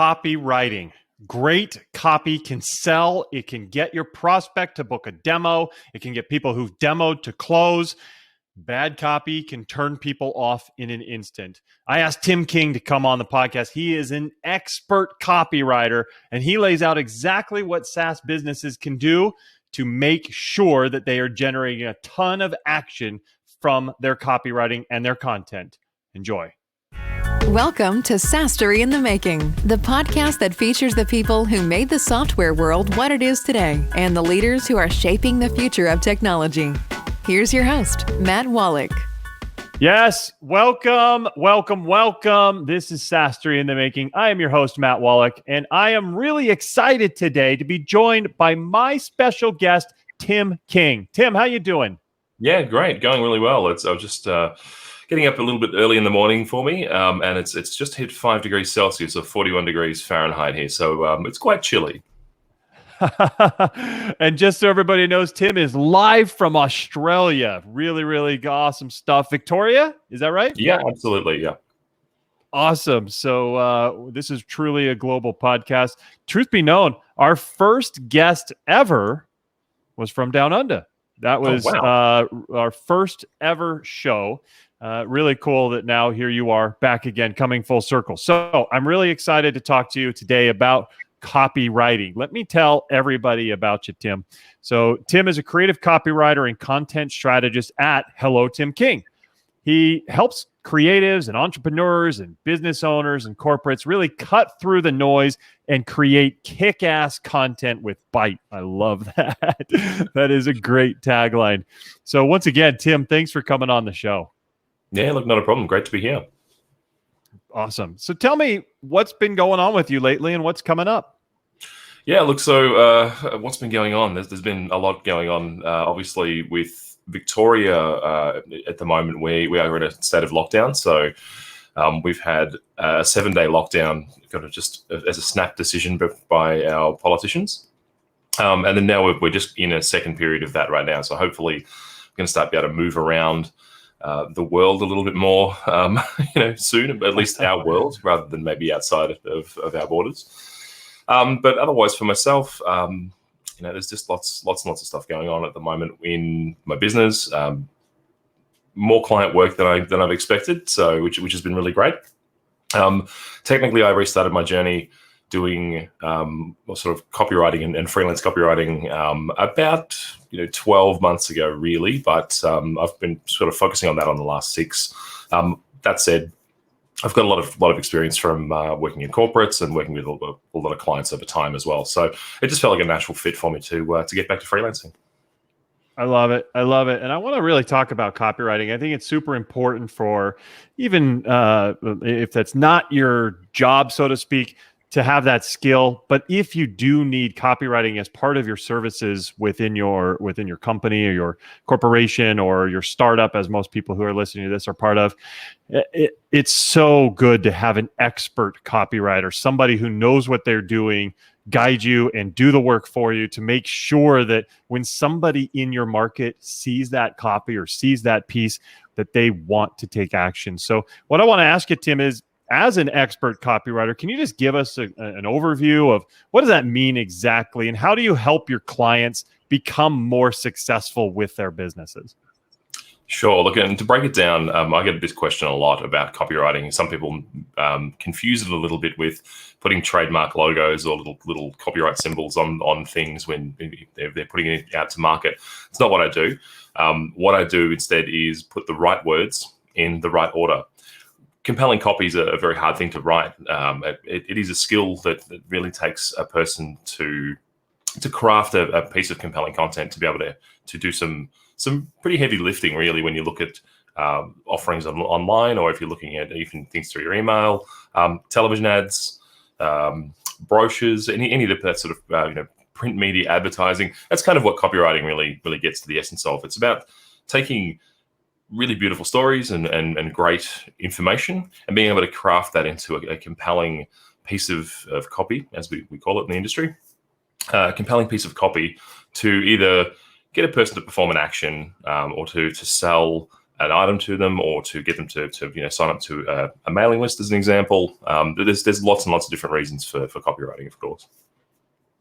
copywriting. Great copy can sell. It can get your prospect to book a demo. It can get people who've demoed to close. Bad copy can turn people off in an instant. I asked Tim King to come on the podcast. He is an expert copywriter, and he lays out exactly what SaaS businesses can do to make sure that they are generating a ton of action from their copywriting and their content. Enjoy. Welcome to SaaS-Story in the Making, the podcast that features the people who made the software world what it is today and the leaders who are shaping the future of technology. Here's your host, Matt Wolach. Yes, welcome. This is SaaS-Story in the Making. I am your host, Matt Wolach, and I am really excited today to be joined by my special guest, Tim King. Tim, how you doing? Yeah, great. Going really well. I was just getting up a little bit early in the morning for me, and it's just hit 5 degrees Celsius or 41 degrees Fahrenheit here, so it's quite chilly. And just so everybody knows, Tim is live from Australia. Really, really awesome stuff. Victoria, is that right? Yeah, absolutely. Yeah. Awesome. So this is truly a global podcast. Truth be known, our first guest ever was from Down Under. That was our first ever show. Really cool that now here you are back again, coming full circle. So I'm really excited to talk to you today about copywriting. Let me tell everybody about you, Tim. So Tim is a creative copywriter and content strategist at hellotimking. He helps creatives and entrepreneurs and business owners and corporates really cut through the noise and create kick-ass content with bite. I love that. That is a great tagline. So once again, Tim, thanks for coming on the show. Yeah, look, not a problem. Great to be here. Awesome. So tell me what's been going on with you lately and what's coming up. Yeah, look, so what's been going on? There's been a lot going on, obviously, with Victoria at the moment. We are in a state of lockdown. So we've had a 7-day lockdown, kind of just as a snap decision by our politicians. And then now we're just in a second period of that right now. So hopefully we're going to start be able to move around the world a little bit more, soon, at least our world, rather than maybe outside of our borders. But otherwise, for myself, there's just lots and lots of stuff going on at the moment in my business. More client work than I've expected, so which has been really great. Technically, I restarted my journey doing sort of copywriting and freelance copywriting about 12 months ago, really. But I've been sort of focusing on that on the last 6. That said, I've got a lot of experience from working in corporates and working with a lot of clients over time as well. So it just felt like a natural fit for me to get back to freelancing. I love it. And I want to really talk about copywriting. I think it's super important for even if that's not your job, so to speak, to have that skill. But if you do need copywriting as part of your services within your company or your corporation or your startup, as most people who are listening to this are part of, it's so good to have an expert copywriter, somebody who knows what they're doing, guide you and do the work for you to make sure that when somebody in your market sees that copy or sees that piece, that they want to take action. So what I want to ask you, Tim, is, as an expert copywriter, can you just give us an overview of what does that mean exactly, and how do you help your clients become more successful with their businesses? Sure. Look, and to break it down, I get this question a lot about copywriting. Some people confuse it a little bit with putting trademark logos or little copyright symbols on things when they're putting it out to market. It's not what I do. What I do instead is put the right words in the right order. Compelling copy is a very hard thing to write. It is a skill that really takes a person to craft a piece of compelling content, to be able to do some pretty heavy lifting, really, when you look at offerings online, or if you're looking at even things through your email, television ads, brochures, any of that sort of print media advertising. That's kind of what copywriting really gets to the essence of. It's about taking really beautiful stories and great information and being able to craft that into a compelling piece of copy, as we call it in the industry. A compelling piece of copy to either get a person to perform an action or to sell an item to them, or to get them to sign up to a mailing list, as an example. There's lots and lots of different reasons for copywriting, of course.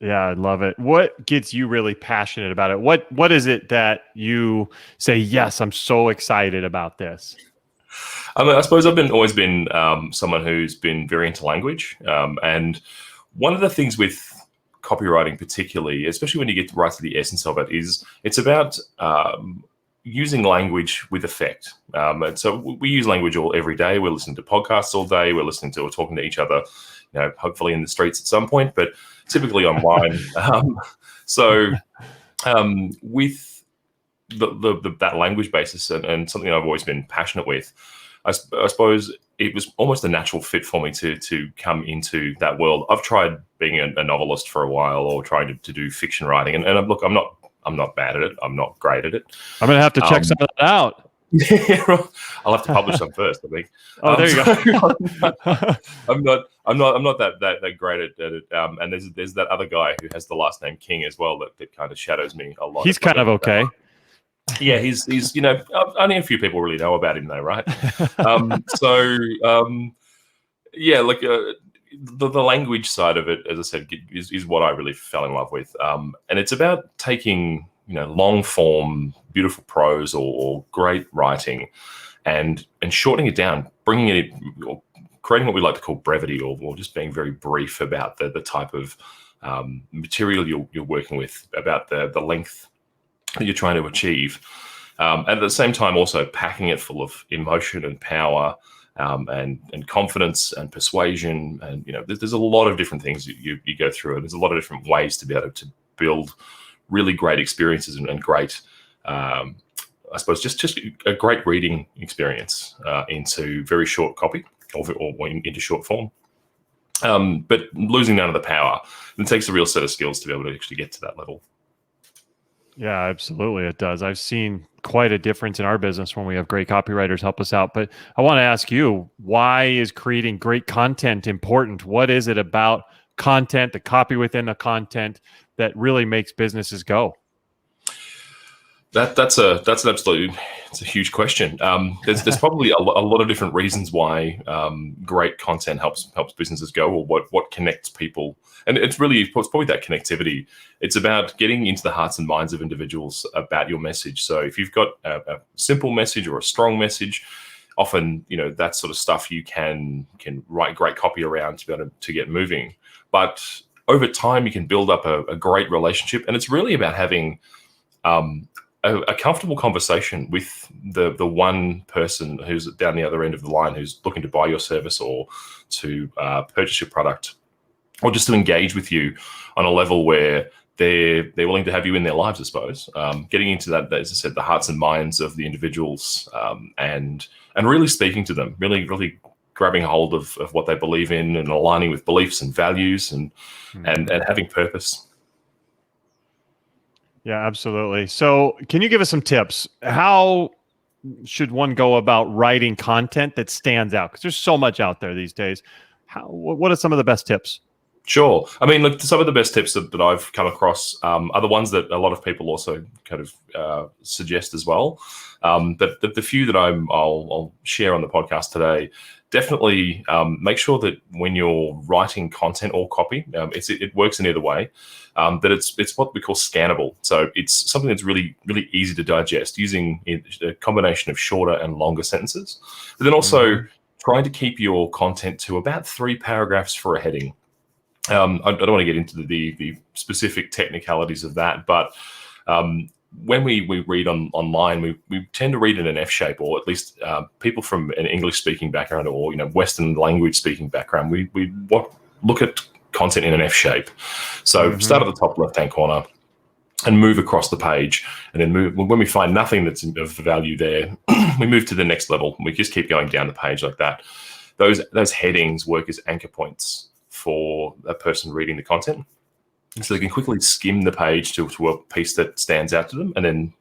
Yeah, I love it. What gets you really passionate about it? What is it that you say, yes, I'm so excited about this? I suppose I've always been someone who's been very into language. And one of the things with copywriting particularly, especially when you get right to the essence of it, is it's about using language with effect. And so we use language every day. We're listening to podcasts all day. We're talking to each other, hopefully in the streets at some point, but typically online. With that language basis and something I've always been passionate with, I suppose it was almost a natural fit for me to come into that world. I've tried being a novelist for a while, or trying to do fiction writing, and look, I'm not bad at it. I'm not great at it. I'm gonna have to check some of that out. Yeah, I'll have to publish them first, I think. Oh, there you go. I'm not that great at it. And there's that other guy who has the last name King as well that kind of shadows me a lot. He's kind of okay. Yeah, he's only a few people really know about him though, right? The language side of it, as I said, is what I really fell in love with. And it's about taking long form, beautiful prose or great writing, and shortening it down, bringing it, or creating what we like to call brevity, or just being very brief about the type of material you're working with, about the length that you're trying to achieve. And at the same time, also packing it full of emotion and power, and confidence and persuasion. And, there's a lot of different things you go through, and there's a lot of different ways to be able to build really great experiences and great, I suppose, just a great reading experience into very short copy or into short form. But losing none of the power, it takes a real set of skills to be able to actually get to that level. Yeah, absolutely. It does. I've seen quite a difference in our business when we have great copywriters help us out. But I want to ask you, why is creating great content important? What is it about content, the copy within the content, that really makes businesses go? That's a huge question. There's probably a lot of different reasons why great content helps businesses go, or what connects people. And it's probably that connectivity. It's about getting into the hearts and minds of individuals about your message. So if you've got a simple message or a strong message, often that sort of stuff you can write great copy around to be able to get moving. But over time, you can build up a great relationship, and it's really about having a comfortable conversation with the one person who's down the other end of the line, who's looking to buy your service or to purchase your product, or just to engage with you on a level where they're willing to have you in their lives, I suppose. Getting into that, as I said, the hearts and minds of the individuals, and really speaking to them, really grabbing hold of what they believe in, and aligning with beliefs and values, and having purpose. Yeah, absolutely. So can you give us some tips? How should one go about writing content that stands out? Because there's so much out there these days. What are some of the best tips? Sure. I mean, look, some of the best tips that I've come across are the ones that a lot of people also kind of suggest as well. But the few that I'll share on the podcast today, definitely make sure that when you're writing content or copy, it works in either way, that it's what we call scannable. So it's something that's really, really easy to digest, using a combination of shorter and longer sentences. But then also trying to keep your content to about 3 paragraphs for a heading. I don't want to get into the specific technicalities of that, but when we read online, we tend to read in an F shape, or at least people from an English-speaking background or Western language-speaking background, we look at content in an F shape. So start at the top left-hand corner and move across the page, and then when we find nothing that's of value there, we move to the next level. We just keep going down the page like that. Those headings work as anchor points for a person reading the content, so they can quickly skim the page to a piece that stands out to them, and then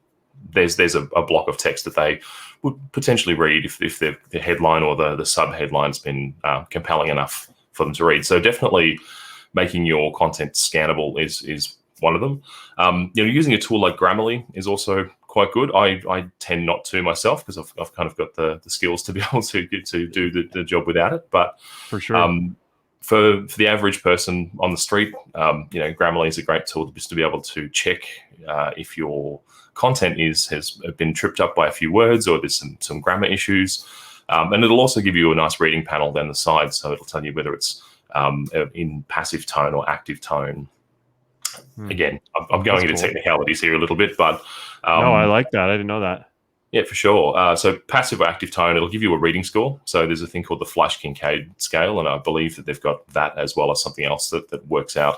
there's a block of text that they would potentially read if the headline or the sub-headline's been compelling enough for them to read. So definitely making your content scannable is one of them. Using a tool like Grammarly is also quite good. I tend not to myself because I've kind of got the skills to be able to do the job without it. But For sure. For the average person on the street, Grammarly is a great tool just to be able to check if your content has been tripped up by a few words or there's some grammar issues. And it'll also give you a nice reading panel down the side, so it'll tell you whether it's in passive tone or active tone. Again, I'm going into technicalities here a little bit, but no, I like that. I didn't know that. Yeah, for sure. So passive or active tone, it'll give you a reading score. So there's a thing called the Flash-Kincaid scale, and I believe that they've got that as well as something else that works out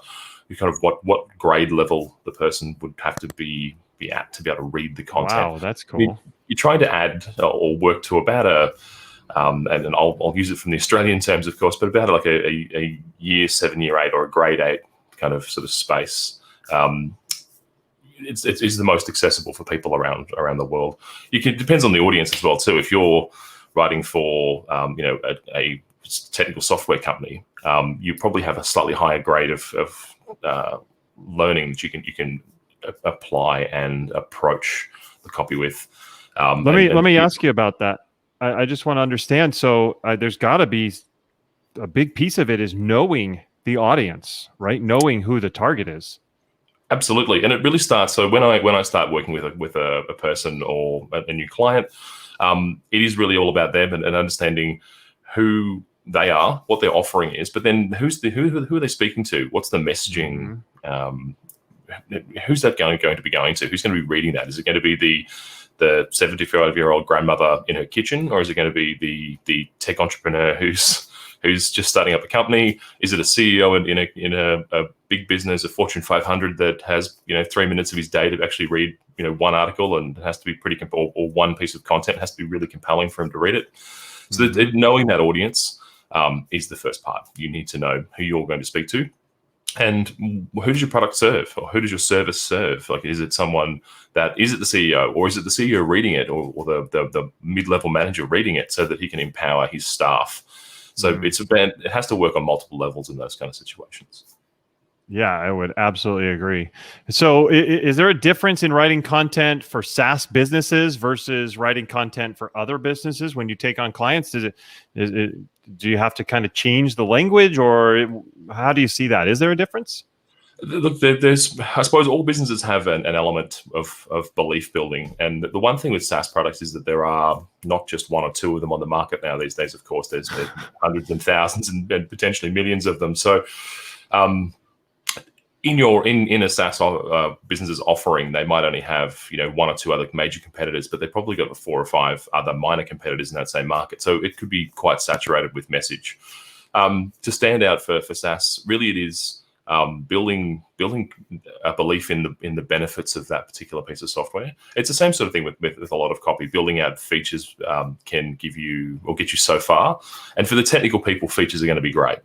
kind of what grade level the person would have to be at to be able to read the content. Wow, that's cool. You're trying to add or work to about a and I'll use it from the Australian terms, of course, but about like a year 7, year 8, or a grade 8 kind of sort of space. It's the most accessible for people around the world. Depends on the audience as well too. If you're writing for a technical software company, you probably have a slightly higher grade of learning that you can apply and approach the copy with. Let me ask you about that. I just want to understand. So there's got to be a big piece of it is knowing the audience, right? Knowing who the target is. Absolutely, and it really starts. So when I start working with a person or a new client, it is really all about them and understanding who they are, what their offering is, but then who are they speaking to? What's the messaging? Who's that going to be going to? Who's going to be reading that? Is it going to be the 75-year-old grandmother in her kitchen, or is it going to be the tech entrepreneur who's just starting up a company? Is it a CEO in a big business, a Fortune 500 that has 3 minutes of his day to actually read one article, and it has to be pretty or one piece of content has to be really compelling for him to read it? So knowing that audience is the first part. You need to know who you're going to speak to. And who does your product serve, or who does your service serve? Like, is it the CEO, or is it the CEO reading it, or the mid-level manager reading it so that he can empower his staff? So it has to work on multiple levels in those kind of situations. Yeah, I would absolutely agree. So is there a difference in writing content for SaaS businesses versus writing content for other businesses when you take on clients? Do you have to kind of change the language, or how do you see that? Is there a difference? Look, I suppose all businesses have an element of belief building. And the one thing with SaaS products is that there are not just one or two of them on the market now these days. Of course, there's hundreds and thousands and potentially millions of them. So in a SaaS business's offering, they might only have one or two other major competitors, but they've probably got 4 or 5 other minor competitors in that same market. So it could be quite saturated with message. To stand out for SaaS, really it is building a belief in the benefits of that particular piece of software. It's the same sort of thing with a lot of copy. Building out features can give you or get you so far. And for the technical people, features are going to be great.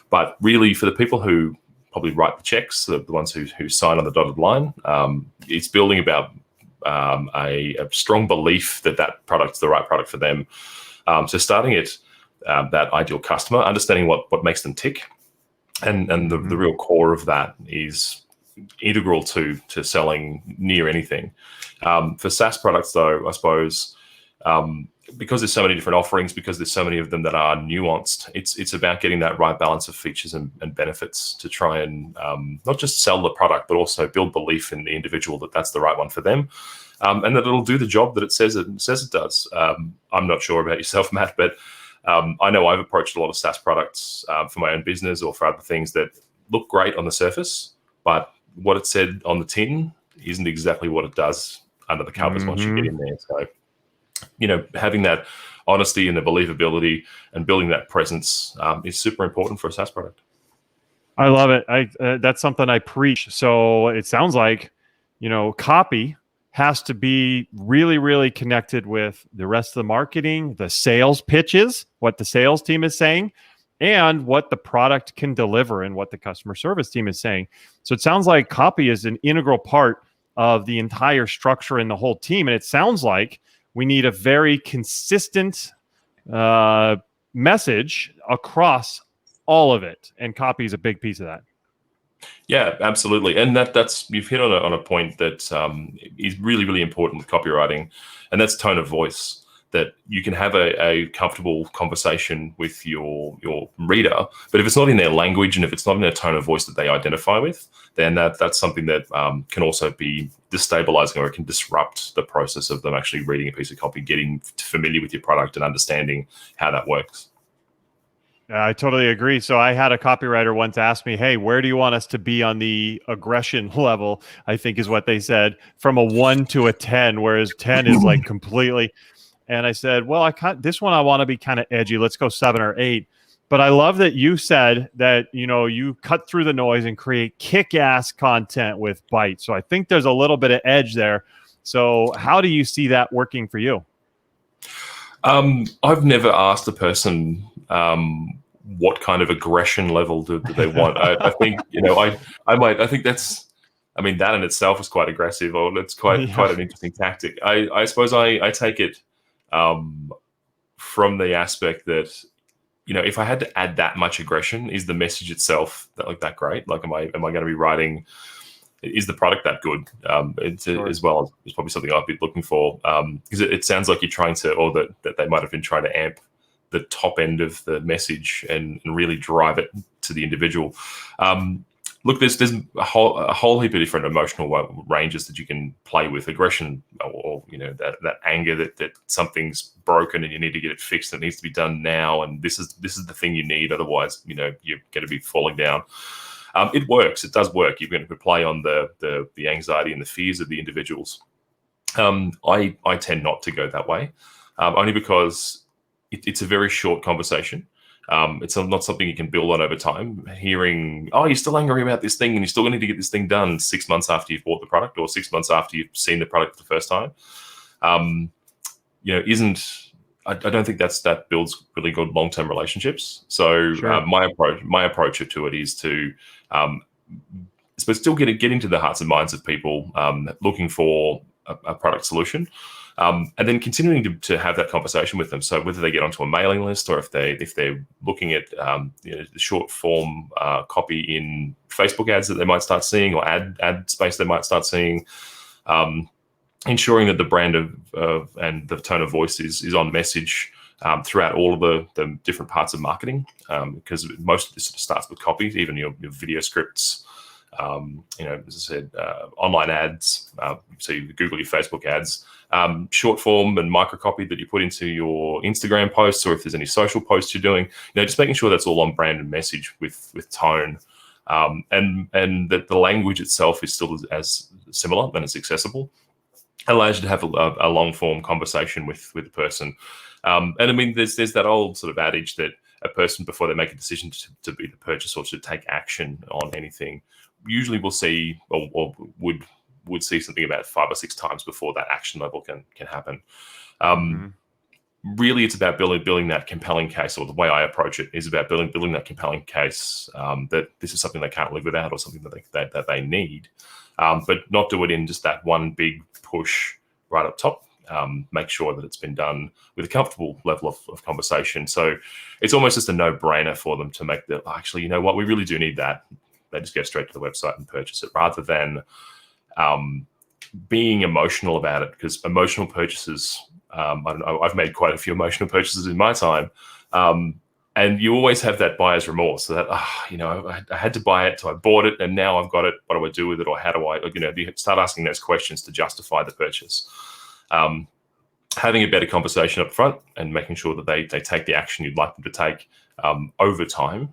But really, for the people who probably write the checks, the ones who sign on the dotted line, it's building about a strong belief that product's the right product for them. So starting at that ideal customer, understanding what makes them tick, and the real core of that is integral to selling near anything. For SaaS products, though, I suppose, because there's so many different offerings, because there's so many of them that are nuanced, it's about getting that right balance of features and benefits to try and not just sell the product, but also build belief in the individual that that's the right one for them, and that it'll do the job that it says it does. I'm not sure about yourself, Matt, but I know I've approached a lot of SaaS products for my own business or for other things that look great on the surface, but what it said on the tin isn't exactly what it does under the covers once you get in there. So, having that honesty and the believability and building that presence is super important for a SaaS product. I love it. That's something I preach. So it sounds like, copy has to be really, really connected with the rest of the marketing, the sales pitches, what the sales team is saying, and what the product can deliver and what the customer service team is saying. So it sounds like copy is an integral part of the entire structure and the whole team. And it sounds like we need a very consistent message across all of it. And copy is a big piece of that. Yeah, absolutely. And that's you've hit on a point that is really, really important with copywriting, and that's tone of voice. That you can have a comfortable conversation with your reader, but if it's not in their language and if it's not in their tone of voice that they identify with, then that's something that can also be destabilizing, or it can disrupt the process of them actually reading a piece of copy, getting familiar with your product and understanding how that works. I totally agree. So I had a copywriter once ask me, "Hey, where do you want us to be on the aggression level?" I think is what they said, from a 1 to a 10, whereas 10 is like completely. And I said, "Well, this one I want to be kind of edgy. Let's go 7 or 8." But I love that you said that, you cut through the noise and create kick-ass content with bite. So I think there's a little bit of edge there. So how do you see that working for you? I've never asked a person what kind of aggression level do they want. I think I think that in itself is quite aggressive, or it's quite an interesting tactic. I suppose I take it from the aspect that, if I had to add that much aggression, is the message itself that great? Like, am I going to be writing? Is the product that good? Sure. As well, is probably something I'd be looking for, because it sounds like you're trying to, or that they might have been trying to amp the top end of the message and really drive it to the individual. Look, there's a whole heap of different emotional ranges that you can play with. Aggression, or that anger that something's broken and you need to get it fixed. And it needs to be done now, and this is the thing you need. Otherwise, you're going to be falling down. It works. It does work. You're going to play on the anxiety and the fears of the individuals. I tend not to go that way, only because it's a very short conversation. It's not something you can build on over time. Hearing, "Oh, you're still angry about this thing and you're still going to need to get this thing done 6 months after you've bought the product, or 6 months after you've seen the product for the first time," I don't think that builds really good long-term relationships. So sure. My approach to it is to, but still get into the hearts and minds of people looking for a product solution. And then continuing to have that conversation with them. So whether they get onto a mailing list, or if they're looking at the short form copy in Facebook ads that they might start seeing, or ad space they might start seeing, ensuring that the brand of and the tone of voice is on message throughout all of the different parts of marketing, because most of this sort of starts with copy, even your video scripts. As I said, online ads, so you Google your Facebook ads, short form and micro copy that you put into your Instagram posts, or if there's any social posts you're doing, just making sure that's all on brand and message with tone, and that the language itself is still as similar and as accessible, allows you to have a long form conversation with the person. And I mean, there's that old sort of adage that a person, before they make a decision to be the purchase or to take action on anything, usually will see or would see something about 5 or 6 times before that action level can happen. Really, it's about building that compelling case, or the way I approach it is about building that compelling case that this is something they can't live without, or something that they need, but not do it in just that one big push right up top. Make sure that it's been done with a comfortable level of conversation. So it's almost just a no-brainer for them to make actually, what, we really do need that. They just go straight to the website and purchase it, rather than being emotional about it, because emotional purchases, I don't know, I've made quite a few emotional purchases in my time. And you always have that buyer's remorse, so that, I had to buy it, so I bought it, and now I've got it. What do I do with it? Or how do I, you start asking those questions to justify the purchase. Having a better conversation up front and making sure that they take the action you'd like them to take over time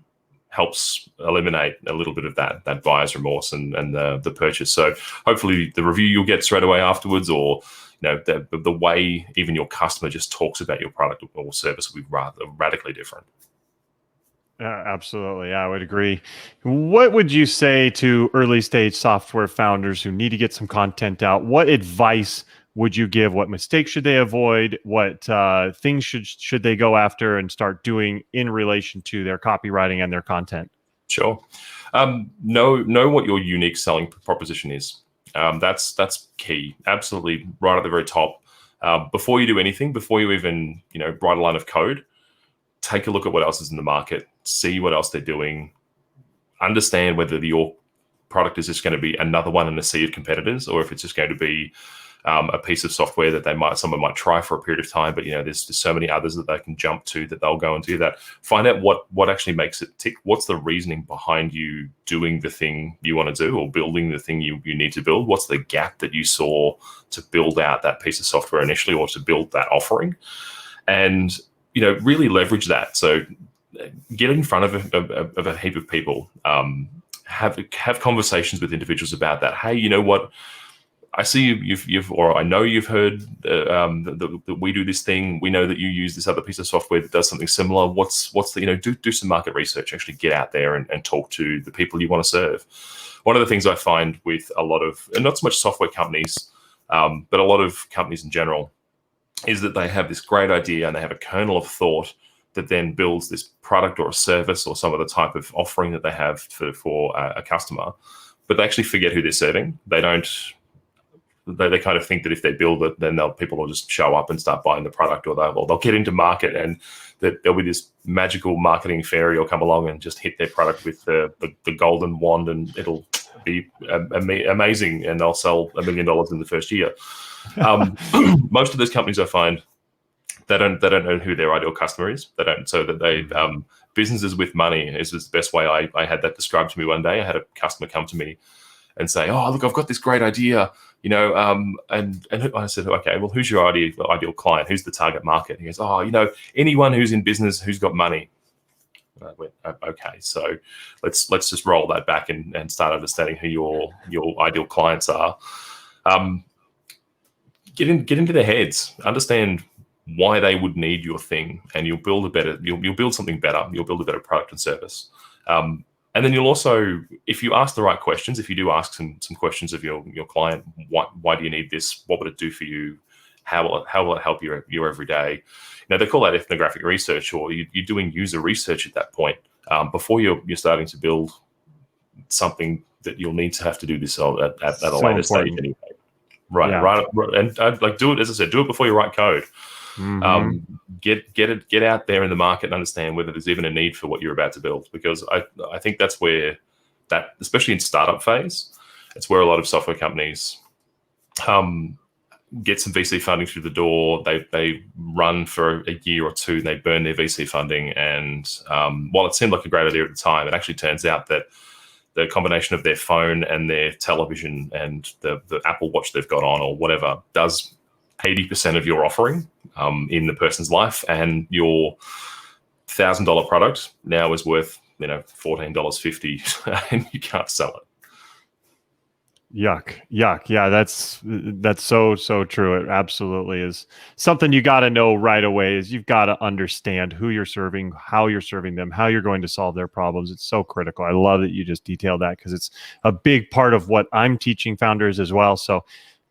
helps eliminate a little bit of that buyer's remorse and the purchase. So hopefully the review you'll get straight away afterwards, or the way even your customer just talks about your product or service will be rather radically different. Absolutely. I would agree. What would you say to early stage software founders who need to get some content out? What advice would you give? What mistakes should they avoid? What things should they go after and start doing in relation to their copywriting and their content? Sure. Know what your unique selling proposition is. That's key. Absolutely, right at the very top. Before you do anything, before you even write a line of code, take a look at what else is in the market. See what else they're doing. Understand whether your product is just going to be another one in a sea of competitors, or if it's just going to be a piece of software that someone might try for a period of time, but there's so many others that they can jump to that they'll go and do that. Find out what actually makes it tick. What's the reasoning behind you doing the thing you want to do, or building the thing you need to build? What's the gap that you saw to build out that piece of software initially, or to build that offering? And really leverage that. So get in front of a heap of people. Have conversations with individuals about that. Hey, you know what? I see I know you've heard that we do this thing. We know that you use this other piece of software that does something similar. What's the do some market research. Actually get out there and talk to the people you want to serve. One of the things I find with a lot of, and not so much software companies, but a lot of companies in general, is that they have this great idea and they have a kernel of thought that then builds this product or a service or some other type of offering that they have for a customer, but they actually forget who they're serving. They kind of think that if they build it, then people will just show up and start buying the product, or they'll get into market, and that there'll be this magical marketing fairy will come along and just hit their product with the golden wand, and it'll be amazing, and they'll sell $1 million in the first year. Most of those companies, I find, they don't know who their ideal customer is. They don't. So that they businesses with money is the best way. I had that described to me one day. I had a customer come to me and say, "Oh, look, I've got this great idea, and I said, okay, well, who's your ideal client? Who's the target market?" He goes, "Oh, anyone who's in business who's got money." And I went, okay, so let's just roll that back and start understanding who your ideal clients are. Get into their heads, understand why they would need your thing, and you'll build something better. You'll build a better product and service. And then you'll also, if you ask the right questions, if you do ask some questions of your client, why do you need this? What would it do for you? How will it help your every day? They call that ethnographic research, or you're doing user research at that point before you're starting to build something that you'll need to have to do this at a later stage anyway. Right, yeah. Right, and do it, as I said, do it before you write code. Mm-hmm. Get out there in the market and understand whether there's even a need for what you're about to build, because I think that's where that, especially in startup phase, it's where a lot of software companies get some VC funding through the door. They run for a year or two, they burn their VC funding, and while it seemed like a great idea at the time, it actually turns out that the combination of their phone and their television and the Apple Watch they've got on or whatever does 80% of your offering in the person's life, and your $1,000 product now is worth $14.50 and you can't sell it. Yuck. Yeah, that's so true. It absolutely is something you got to know right away. Is you've got to understand who you're serving, how you're serving them, how you're going to solve their problems. It's so critical. I love that you just detailed that, because it's a big part of what I'm teaching founders as well. So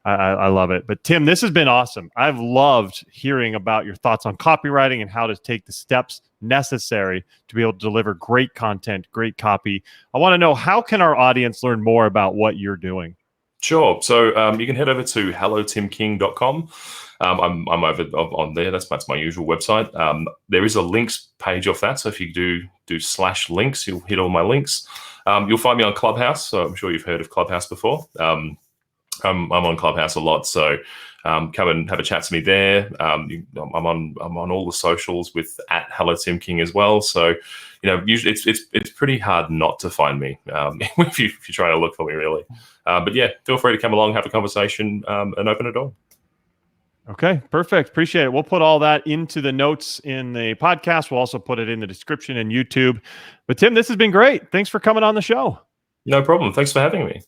I love it. But Tim, this has been awesome. I've loved hearing about your thoughts on copywriting and how to take the steps necessary to be able to deliver great content, great copy. I want to know, how can our audience learn more about what you're doing? Sure. So you can head over to hellotimking.com. I'm over on there. That's my usual website. There is a links page off that. So if you do /links, you'll hit all my links. You'll find me on Clubhouse. So I'm sure you've heard of Clubhouse before. I'm on Clubhouse a lot, so come and have a chat to me there. I'm on all the socials with @hellotimking as well. So usually it's pretty hard not to find me if you're trying to look for me, really. But yeah, feel free to come along, have a conversation, and open a door. Okay, perfect. Appreciate it. We'll put all that into the notes in the podcast. We'll also put it in the description and YouTube. But Tim, this has been great. Thanks for coming on the show. No problem. Thanks for having me.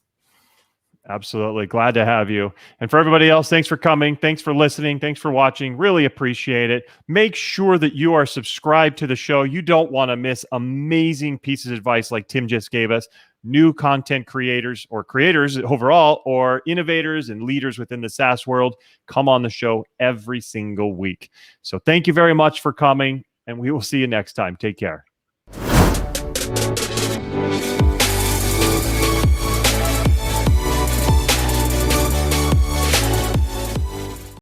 Absolutely. Glad to have you. And for everybody else, thanks for coming. Thanks for listening. Thanks for watching. Really appreciate it. Make sure that you are subscribed to the show. You don't want to miss amazing pieces of advice like Tim just gave us. New content creators, or creators overall, or innovators and leaders within the SaaS world come on the show every single week. So thank you very much for coming, and we will see you next time. Take care.